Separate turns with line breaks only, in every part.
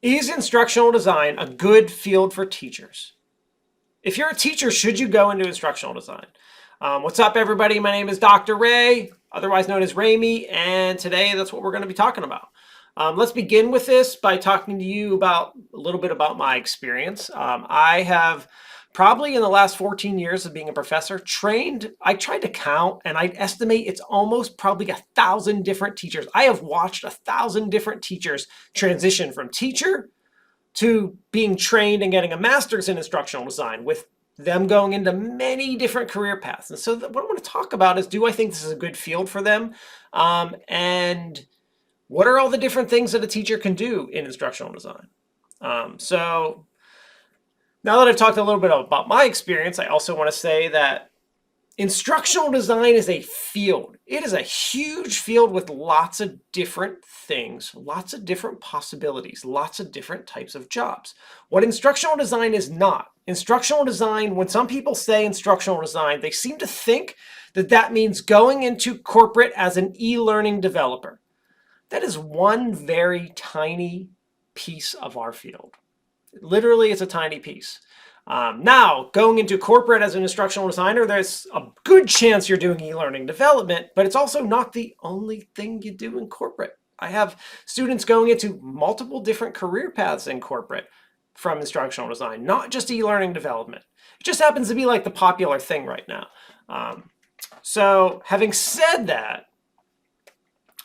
Is instructional design a good field for teachers? If you're a teacher, should you go into instructional design? What's up, everybody? My name is Dr. Ray, otherwise known as Ramey, and today that's what we're going to be talking about. Let's begin with this by talking to you about a little bit about my experience. I have probably in the last 14 years of being a professor trained, I tried to count and I estimate it's almost probably 1,000 different teachers. I have watched 1,000 different teachers transition from teacher to being trained and getting a master's in instructional design, with them going into many different career paths. And so what I want to talk about is, do I think this is a good field for them? And what are all the different things that a teacher can do in instructional design? So now that I've talked a little bit about my experience, I also want to say that instructional design is a field. It is a huge field with lots of different things, lots of different possibilities, lots of different types of jobs. What instructional design is not. Instructional design, when some people say instructional design, they seem to think that that means going into corporate as an e-learning developer. That is one very tiny piece of our field. Literally, it's a tiny piece. Now, going into corporate as an instructional designer, there's a good chance you're doing e-learning development, but it's also not the only thing you do in corporate. I have students going into multiple different career paths in corporate from instructional design, not just e-learning development. It just happens to be like the popular thing right now. So having said that,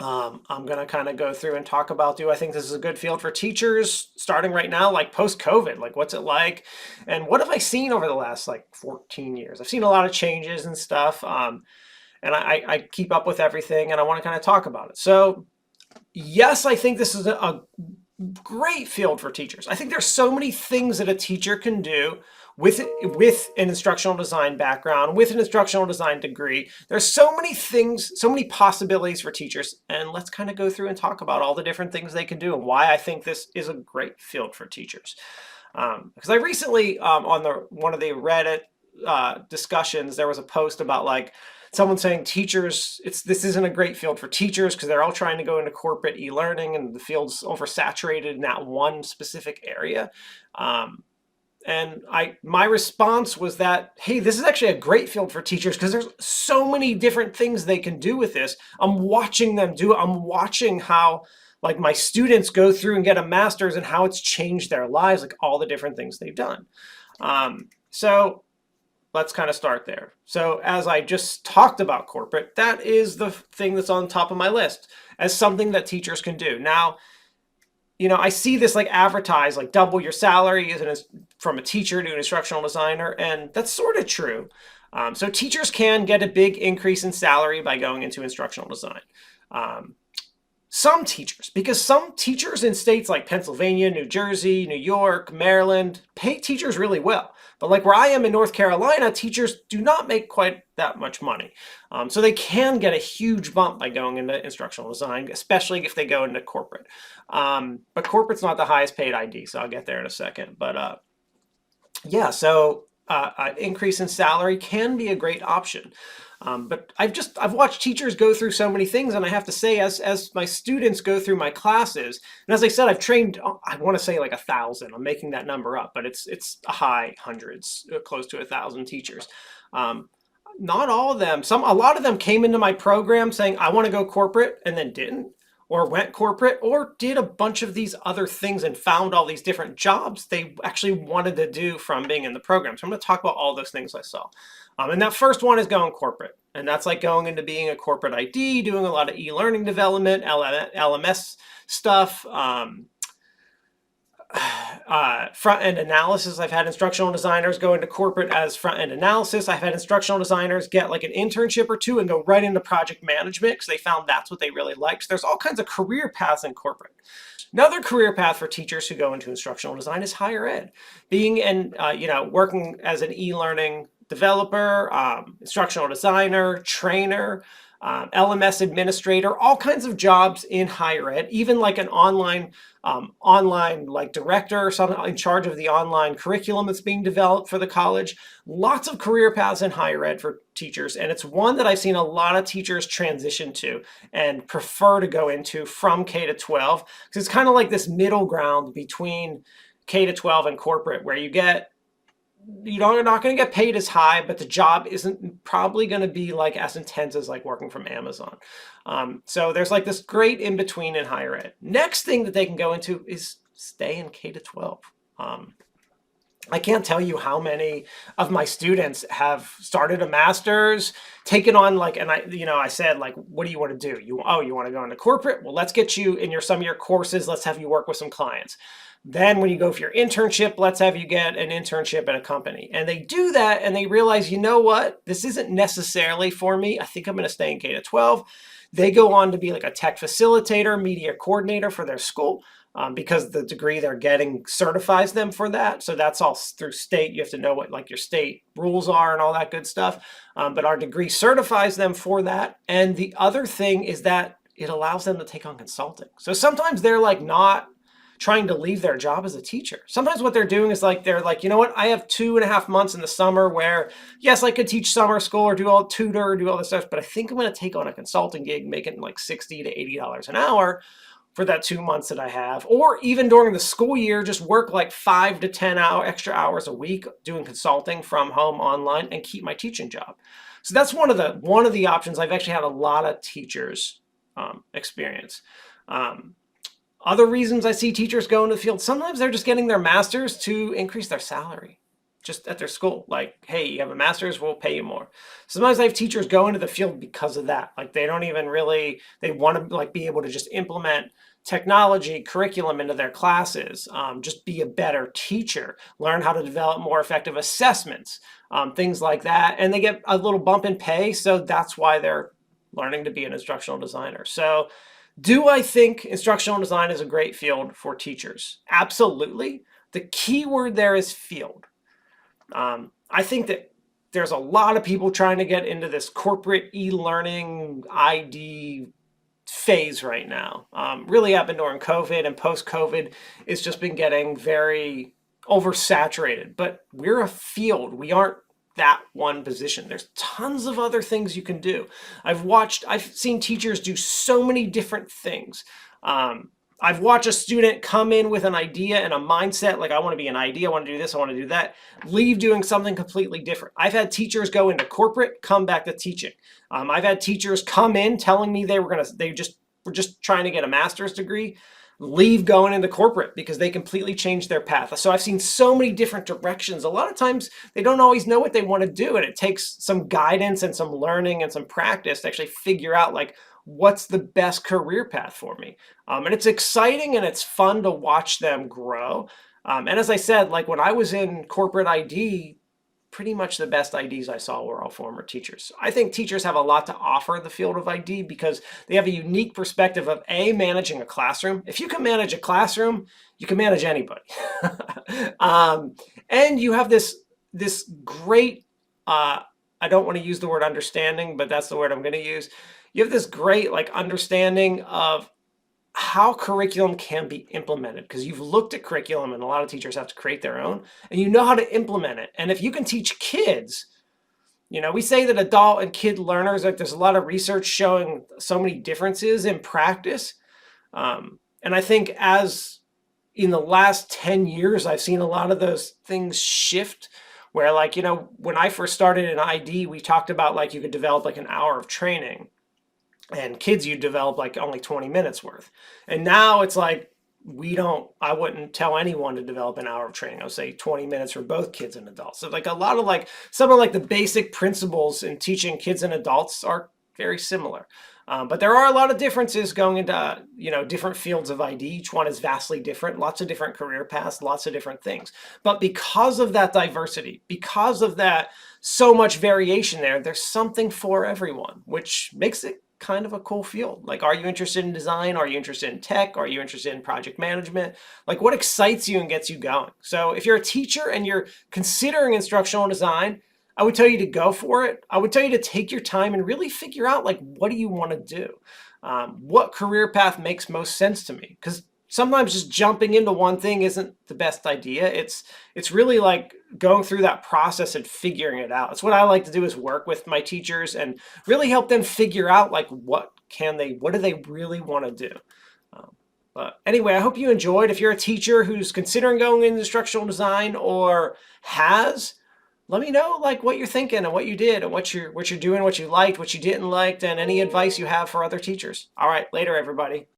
I'm going to kind of go through and talk about, do I think this is a good field for teachers starting right now, like post-COVID? Like, what's it like? And what have I seen over the last, 14 years? I've seen a lot of changes and stuff, and I keep up with everything, and I want to kind of talk about it. So, yes, I think this is a great field for teachers. I think there's so many things that a teacher can do with an instructional design background, with an instructional design degree. There's so many things, so many possibilities for teachers, and let's kind of go through and talk about all the different things they can do and why I think this is a great field for teachers. Because I recently, on one of the Reddit discussions, there was a post about someone saying teachers, this isn't a great field for teachers because they're all trying to go into corporate e-learning and the field's oversaturated in that one specific area. And my response was that, hey, this is actually a great field for teachers because there's so many different things they can do with this. I'm watching them do it. I'm watching how my students go through and get a master's and how it's changed their lives, all the different things they've done. So let's kind of start there. So as I just talked about corporate, that is the thing that's on top of my list as something that teachers can do. Now, I see this advertised, double your salary from a teacher to an instructional designer, and that's sort of true. So teachers can get a big increase in salary by going into instructional design. Some teachers, because some teachers in states like Pennsylvania, New Jersey, New York, Maryland pay teachers really well. But where I am in North Carolina, teachers do not make quite that much money. So they can get a huge bump by going into instructional design, especially if they go into corporate. But corporate's not the highest paid ID, so I'll get there in a second. But yeah, so an increase in salary can be a great option. But I've watched teachers go through so many things, and I have to say, as my students go through my classes, and as I said, I've trained, I want to say 1,000. I'm making that number up, but it's a high hundreds, close to 1,000 teachers. Not all of them. A lot of them came into my program saying, I want to go corporate, and then didn't, or went corporate, or did a bunch of these other things and found all these different jobs they actually wanted to do from being in the program. So I'm going to talk about all those things I saw. And that first one is going corporate. And that's going into being a corporate ID, doing a lot of e-learning development, LMS stuff, front-end analysis. I've had instructional designers go into corporate as front-end analysis. I've had instructional designers get an internship or two and go right into project management because they found that's what they really liked. So there's all kinds of career paths in corporate. Another career path for teachers who go into instructional design is higher ed. Being working as an e-learning developer, instructional designer, trainer, LMS administrator, all kinds of jobs in higher ed, even like an online like director or something in charge of the online curriculum that's being developed for the college. Lots of career paths in higher ed for teachers. And it's one that I've seen a lot of teachers transition to and prefer to go into from K to 12, because it's kind of like this middle ground between K to 12 and corporate, where you're not going to get paid as high, but the job isn't probably going to be like as intense as like working from Amazon. So there's like this great in between in higher ed. Next thing that they can go into is stay in K to 12. I can't tell you how many of my students have started a master's, taken on like, and I said like, what do you want to do? You want to go into corporate? Well, let's get you in some of your courses. Let's have you work with some clients. Then when you go for your internship, let's have you get an internship at a company. And they do that and they realize, you know what? This isn't necessarily for me. I think I'm going to stay in K to 12. They go on to be like a tech facilitator, media coordinator for their school, because the degree they're getting certifies them for that. So that's all through state. You have to know what like your state rules are and all that good stuff. But our degree certifies them for that. And the other thing is that it allows them to take on consulting. So sometimes they're like not trying to leave their job as a teacher. Sometimes what they're doing is like, they're like, you know what, I have 2.5 months in the summer where, yes, I could teach summer school or tutor or do all this stuff, but I think I'm going to take on a consulting gig, making like $60 to $80 an hour for that 2 months that I have. Or even during the school year, just work like 5 to 10 extra hours a week doing consulting from home online and keep my teaching job. So that's one of the options I've actually had a lot of teachers experience. Other reasons I see teachers go into the field, sometimes they're just getting their master's to increase their salary just at their school. Like, hey, you have a master's, we'll pay you more. Sometimes I have teachers go into the field because of that. Like they don't even really, they want to like be able to just implement technology curriculum into their classes, just be a better teacher, learn how to develop more effective assessments, things like that. And they get a little bump in pay. So that's why they're learning to be an instructional designer. So do I think instructional design is a great field for teachers? Absolutely. The key word there is field. I think that there's a lot of people trying to get into this corporate e-learning ID phase right now. Really happened during COVID, and post-COVID, it's just been getting very oversaturated. But we're a field. We aren't that one position. There's tons of other things you can do. I've seen teachers do so many different things. I've watched a student come in with an idea and a mindset, like I want to be an ID, I want to do this, I want to do that, leave doing something completely different. I've had teachers go into corporate, come back to teaching. I've had teachers come in telling me they were just trying to get a master's degree, leave going into corporate because they completely changed their path. So I've seen so many different directions. A lot of times they don't always know what they want to do, and it takes some guidance and some learning and some practice to actually figure out like what's the best career path for me. And it's exciting and it's fun to watch them grow. And as I said, like when I was in corporate ID, pretty much the best IDs I saw were all former teachers. I think teachers have a lot to offer the field of ID because they have a unique perspective of managing a classroom. If you can manage a classroom, you can manage anybody. And you have this great, I don't want to use the word understanding, but that's the word I'm going to use. You have this great like understanding of how curriculum can be implemented, because you've looked at curriculum and a lot of teachers have to create their own, and you know how to implement it. And if you can teach kids, we say that adult and kid learners, like there's a lot of research showing so many differences in practice. And I think as in the last 10 years, I've seen a lot of those things shift where like, when I first started in ID, we talked about like you could develop like an hour of training. And kids, you develop like only 20 minutes worth. And now it's like, I wouldn't tell anyone to develop an hour of training. I would say 20 minutes for both kids and adults. So like a lot of like, some of like the basic principles in teaching kids and adults are very similar. But there are a lot of differences going into, different fields of ID. Each one is vastly different, lots of different career paths, lots of different things. But because of that diversity, because of that, so much variation there's something for everyone, which makes it kind of a cool field. Like, are you interested in design? Are you interested in tech? Are you interested in project management? Like, what excites you and gets you going? So if you're a teacher and you're considering instructional design, I would tell you to go for it. I would tell you to take your time and really figure out, like, what do you want to do? What career path makes most sense to me? Because sometimes just jumping into one thing isn't the best idea. It's really like going through that process and figuring it out. It's what I like to do, is work with my teachers and really help them figure out, like, what do they really want to do? But anyway, I hope you enjoyed. If you're a teacher who's considering going into instructional design or has, let me know, like, what you're thinking and what you did and what you're doing, what you liked, what you didn't like, and any advice you have for other teachers. All right, later, everybody.